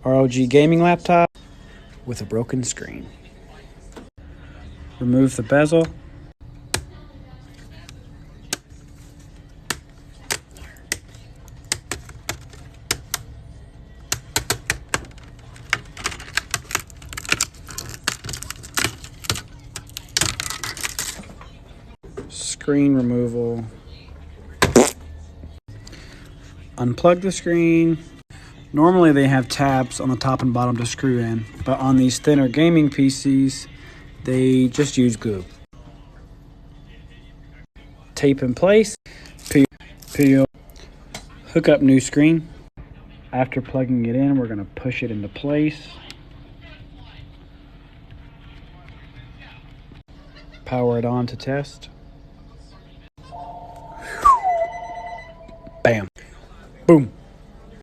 ROG gaming laptop with a broken screen. Remove the bezel. Screen removal. Unplug the screen. Normally they have tabs on the top and bottom to screw in, but on these thinner gaming PCs, they just use glue. Tape in place. Peel. Hook up new screen. After plugging it in, we're going to push it into place. Power it on to test. Bam. Boom.